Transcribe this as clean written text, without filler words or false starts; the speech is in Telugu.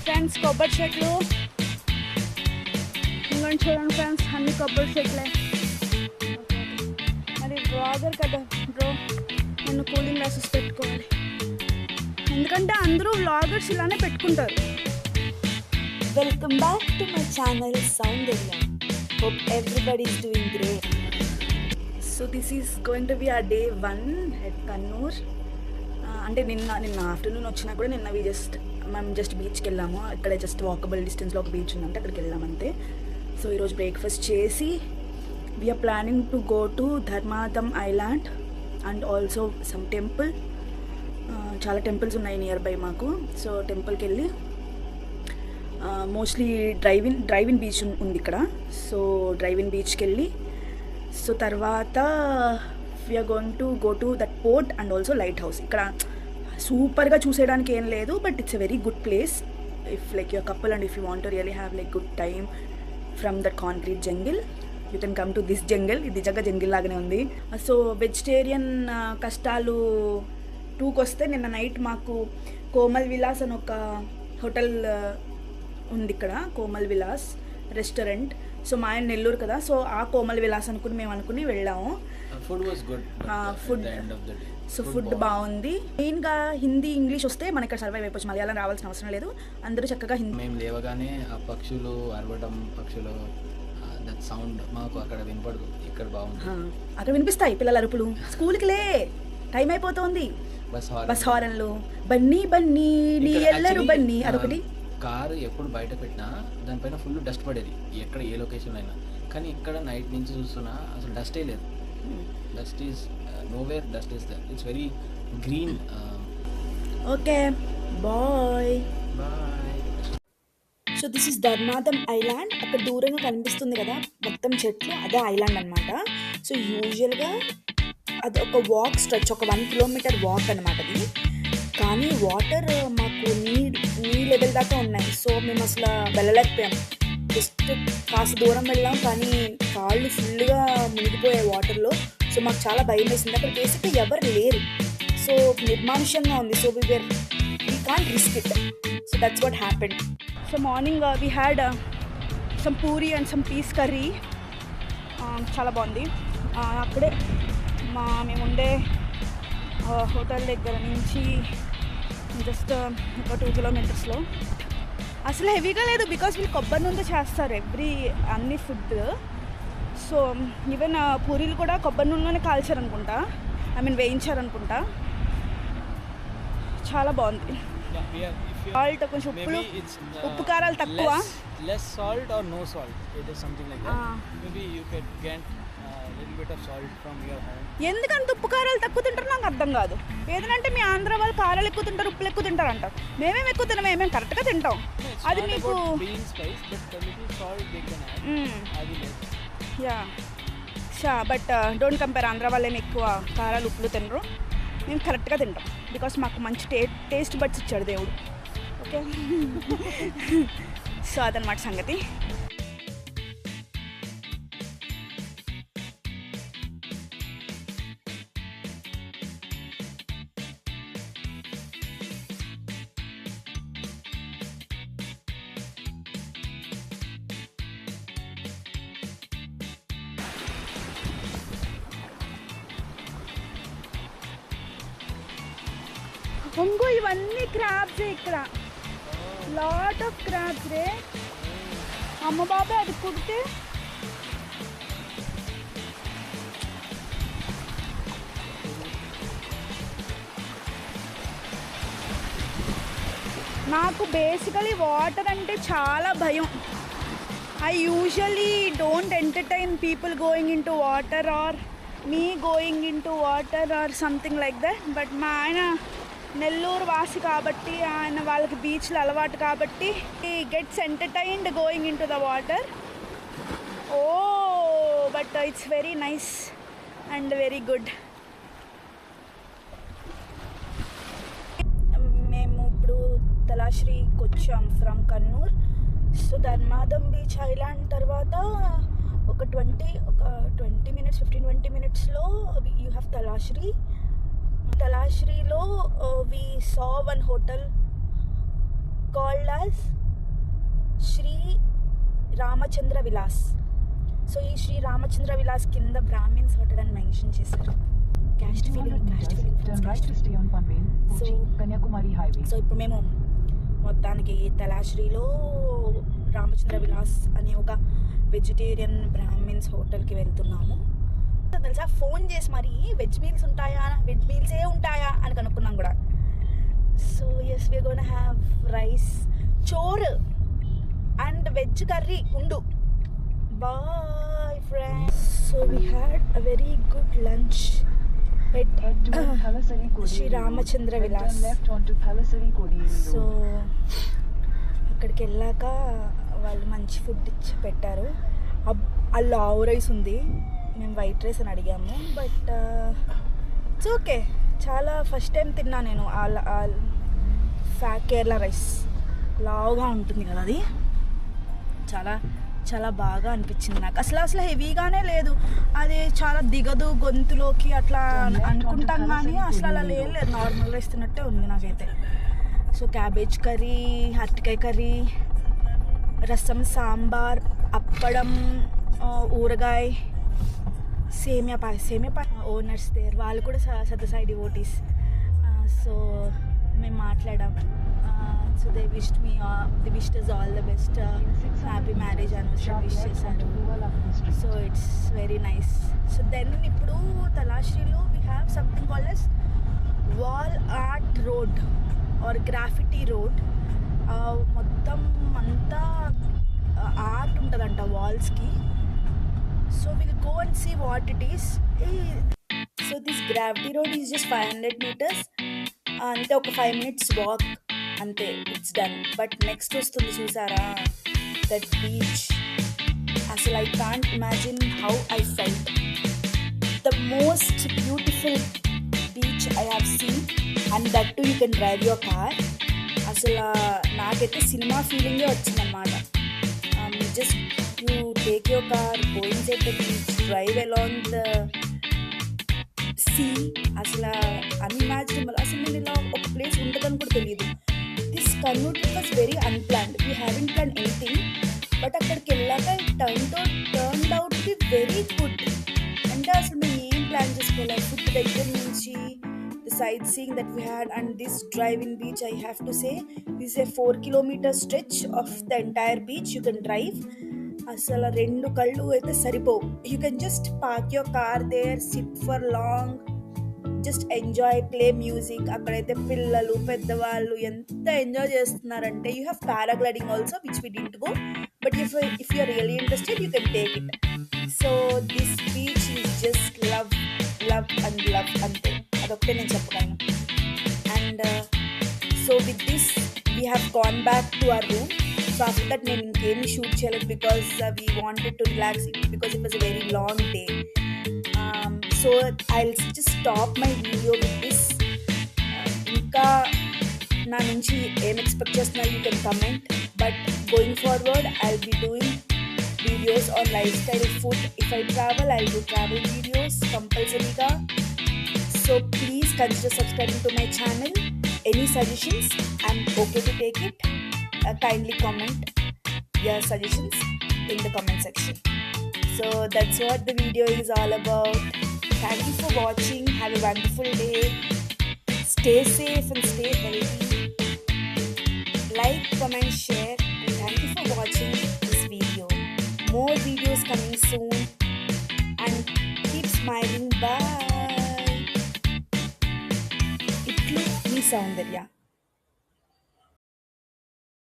ఫ్రెండ్స్ కొబ్బరి చెట్లు ఇంకొని చూడండి ఫ్రెండ్స్, అన్ని కొబ్బరి చెట్లే. మరి బ్లాగర్ కదా బ్రో, నేను కూలింగ్ గ్లాసెస్ పెట్టుకోవాలి, ఎందుకంటే అందరూ వ్లాగర్స్ ఇలానే పెట్టుకుంటారు. Welcome back to my channel Soundarya. Hope everybody is doing great. So this is going to be ఆ డే 1 ఎట్ కన్నూర్. అంటే నిన్న ఆఫ్టర్నూన్ వచ్చినా కూడా మేము జస్ట్ బీచ్కి వెళ్ళాము. ఇక్కడ జస్ట్ వాకబుల్ డిస్టెన్స్లో ఒక బీచ్ ఉందంటే అక్కడికి వెళ్ళాము అంతే. సో ఈరోజు బ్రేక్ఫాస్ట్ చేసి we are planning to go to Dharmadam island and also some temple. చాలా టెంపుల్స్ ఉన్నాయి నియర్ బై మాకు. సో టెంపుల్కి వెళ్ళి మోస్ట్లీ డ్రైవ్ ఇన్ బీచ్ ఉంది ఇక్కడ. సో డ్రైవ్ ఇన్ బీచ్కి వెళ్ళి సో తర్వాత we're going to go to that port and also lighthouse. ఇక్కడ సూపర్గా చూసేయడానికి ఏం లేదు, but it's a very good place if like your couple and if you want to really have like good time from that concrete jungle, you can come to this jungle. ఇది నిజంగా జంగిల్ లాగానే ఉంది. సో వెజిటేరియన్ కష్టాలు 2కి వస్తే నిన్న నైట్ మాకు కోమల్ విలాస్ అని ఒక హోటల్ ఉంది ఇక్కడ, కోమల్ విలాస్ రెస్టారెంట్. సో మా ఆయన నెల్లూరు కదా, సో ఆ కోమల్ విలాస్ మేము అనుకుని వెళ్ళాము. Food was good. So food బాగుంది. మెయిన్గా హిందీ ఇంగ్లీష్ వస్తే మనకి ఇక్కడ సర్వైవ్ అయిపోవచ్చు, మలయాళం రావాల్సిన అవసరం లేదు. అందరూ చక్కగా హిందీ. మేము లేవగానే ఆ పక్షులు అరవడం, పక్షులు దట్ సౌండ్ మాకు అక్కడ వినపడదు. ఇక్కడ బాగుంది, అక్కడ వినిపిస్తాయి పిల్లల అరుపులు. స్కూల్కి లే టైం అయిపోతుంది, బస్ హారన్లు, బన్నీ బన్నీ నీ ఎల్లరు బన్నీ అదొకటి. కారు ఎప్పుడు బయట పెట్టినా దానిపైన ఫుల్ డస్ట్ పడేది, ఎక్కడ ఏ లొకేషన్ అయినా. కానీ ఇక్కడ నైట్ నుంచి చూస్తున్నా అసలు డస్టే లేదు. Dust is nowhere, dust is there. It's very green. Okay boy. So this is Dharmadam island. అక్కడ దూరంగా కనిపిస్తుంది కదా మొత్తం చెట్లు, అదే ఐలాండ్ అనమాట. సో యూజువల్గా అది ఒక వాక్ స్ట్రెచ్, ఒక 1 కిలోమీటర్ వాక్ అనమాట అది. కానీ వాటర్ మాకు నీ లెవెల్ దాకా ఉన్నాయి. సో మేము అసలు వెళ్ళలేకపోయాం. జస్ట్ కాస్త దూరం వెళ్ళాం కానీ కాళ్ళు ఫుల్గా మునిగిపోయాయి వాటర్లో. సో మాకు చాలా భయం వేసింది. అక్కడ బేసిక్గా ఎవరు లేరు, సో నిర్మానుష్యంగా ఉంది. So we can't risk it. So that's what happened. So morning we had some puri and some piece curry. చాలా బాగుంది. అక్కడే మేముండే హోటల్ దగ్గర నుంచి జస్ట్ ఒక 2 కిలోమీటర్స్లో. అసలు హెవీగా లేదు, బికాస్ వీళ్ళు కొబ్బరి నూనె చేస్తారు అన్ని ఫుడ్. సో ఈవెన్ పూరీలు కూడా కొబ్బరి నూనెలోనే కాల్చారనుకుంటా, వేయించారనుకుంటా. చాలా బాగుంది. సాల్ట్ కొంచెం ఉప్పు కారాలు తక్కువ. less salt or no salt, it is something like that. Maybe you can get little bit of salt from your home. ఎందుకంత ఉప్పు కారాలు తక్కువ తింటారు నాకు అర్థం కాదు. ఏదంటే మీ ఆంధ్ర వాళ్ళు కారాలు ఎక్కువ తింటారు, ఉప్పులు ఎక్కువ తింటారు అంటారు. మేమేం ఎక్కువ తిన్నాం, మేమేం కరెక్ట్గా తింటాం. అది మీకు బట్ డోంట్ కంపేర్. ఆంధ్ర వాళ్ళేమి ఎక్కువ కారాలు ఉప్పులు తినరు, మేము కరెక్ట్గా తింటాం. బికాస్ మాకు మంచి టేస్ట్ బడ్స్ ఇచ్చాడు దేవుడు. ఓకే. సో అదనమాట సంగతి. ఇంకో ఇవన్నీ క్రాబ్సే ఇక్కడ, లాట్ ఆఫ్ క్రాబ్స్ రే. అమ్మ బాబా అది కుడితే నాకు బేసికలీ వాటర్ అంటే చాలా భయం. I usually don't entertain people going in to water or me going in to water or something like that. But మా ఆయన నెల్లూరు వాసి కాబట్టి, ఆయన వాళ్ళకి బీచ్లు అలవాటు కాబట్టి he gets entertained going in to the water. Oh but it's very nice and very good. మేము ఇప్పుడు తలాశ్రీకి వచ్చాం from Kannur. So Dharmadam beach island తర్వాత ఒక 20 మినిట్స్ 15-20 మినిట్స్లో యూ హ్యావ్ తలాశ్రీ. తలాశ్రీలో we saw one hotel called as Shri Ramachandra Vilas. So ఈ శ్రీ రామచంద్ర విలాస్ కింద బ్రాహ్మిన్స్ హోటల్ అని మెన్షన్ చేశారు. క్యాస్ట్ ఫీలింగ్ సో సో ఇప్పుడు మేము మొత్తానికి తలాశ్రీలో రామచంద్ర విలాస్ అనే ఒక వెజిటేరియన్ బ్రాహ్మిన్స్ హోటల్కి వెళ్తున్నాము. తెలుసా, ఫోన్ చేసి మరి వెజ్ మీల్సే ఉంటాయా అని కనుక్కున్నాం కూడా. So yes, we are gonna have rice, చోర్ అండ్ వెజ్ కర్రీ ఉండు. Boy friends. So we had a very good lunch at Shri Ramachandra Vilas. So అక్కడికి వెళ్ళాక వాళ్ళు మంచి ఫుడ్ ఇచ్చి పెట్టారు. ఆ లావ్ రైస్ ఉంది, మేము వైట్ రైస్ అని అడిగాము. బట్ ఇట్స్ ఓకే, చాలా ఫస్ట్ టైం తిన్నా నేను కేరళ రైస్. లావుగా ఉంటుంది కదా అది, చాలా చాలా బాగా అనిపించింది నాకు. అసలు హెవీగానే లేదు, అది చాలా దిగదు గొంతులోకి అట్లా అనుకుంటాం, కానీ అసలు అలా లేదు, నార్మల్ రైస్ తిన్నట్టే ఉంది నాకైతే. సో క్యాబేజ్ కర్రీ, అరటికాయ కర్రీ, రసం, సాంబార్, అప్పడం, ఊరగాయ, సేమియా పాయ్ ఓనర్స్ దేర్, వాళ్ళు కూడా సత్యసాయి డివోటీస్. సో మేము మాట్లాడాం. So they wished us all the best, happy marriage anniversary wish చేశారు. So it's very nice. So then ఇప్పుడు తలాశ్రీలో we have something called as wall art road or graffiti road. మొత్తం అంతా ఆర్ట్ ఉంటుందంట వాల్స్కి. So we'll go and see what it is. So this gravity road is just 500 meters. అంతే, ఒక 5 minutes walk అంతే, ఇట్స్ డన్. బట్ నెక్స్ట్ వస్తుంది చూసారా, దట్ బీచ్. అసలు I can't imagine how I felt. The most beautiful beach I have seen, and that to you can drive your car. అసలు నాకైతే సినిమా ఫీలింగే వచ్చిందనమాట. Just you take your car, go inside the beach, drive along the sea. అసలు అన్ఇమాజినబుల్. అసలు నేను ఇలా ఒక ప్లేస్ ఉంటుందని కూడా తెలియదు. This commute was very unplanned. We haven't plan anything, but అక్కడికి వెళ్ళాక turned out to be very good. అంటే అసలు మేము ఏం ప్లాన్ చేసుకోవాలి, ఫుడ్ దగ్గర నుంచి the sightseeing that we had, and this drive-in beach, I have to say, this is a 4-kilometer stretch of the entire beach you can drive. అసలు 2 కళ్ళు అయితే సరిపోవు. You can just park your car there, sit for long, just enjoy, play music. అక్కడైతే పిల్లలు పెద్దవాళ్ళు ఎంత ఎంజాయ్ చేస్తున్నారంటే, you have paragliding also which we didn't go, but if you are really interested you can take it. So this beach is just love అంతే, అదొక్కటే నేను చెప్పగలను. And so with this we have gone back to our room. So after that నేను ఇంకేమీ షూట్ చేయలేదు, because we wanted to relax, because it was a very long day. So I will just stop my video with this. ఇంకా నా నుంచి ఏం ఎక్స్పెక్ట్ చేస్తున్నారు you can comment, but going forward I will be doing videos on lifestyle, food. If I travel, I'll do travel videos compulsoryగా. So please consider subscribing to my channel. Any suggestions, I'm okay to take it. Kindly comment your suggestions in the comment section. So that's what the video is all about. Thank you for watching. Have a wonderful day. Stay safe and stay healthy. Like, comment, share, and thank you for watching this video. More videos coming soon, and keep smiling. Bye. Itlu me Soundarya.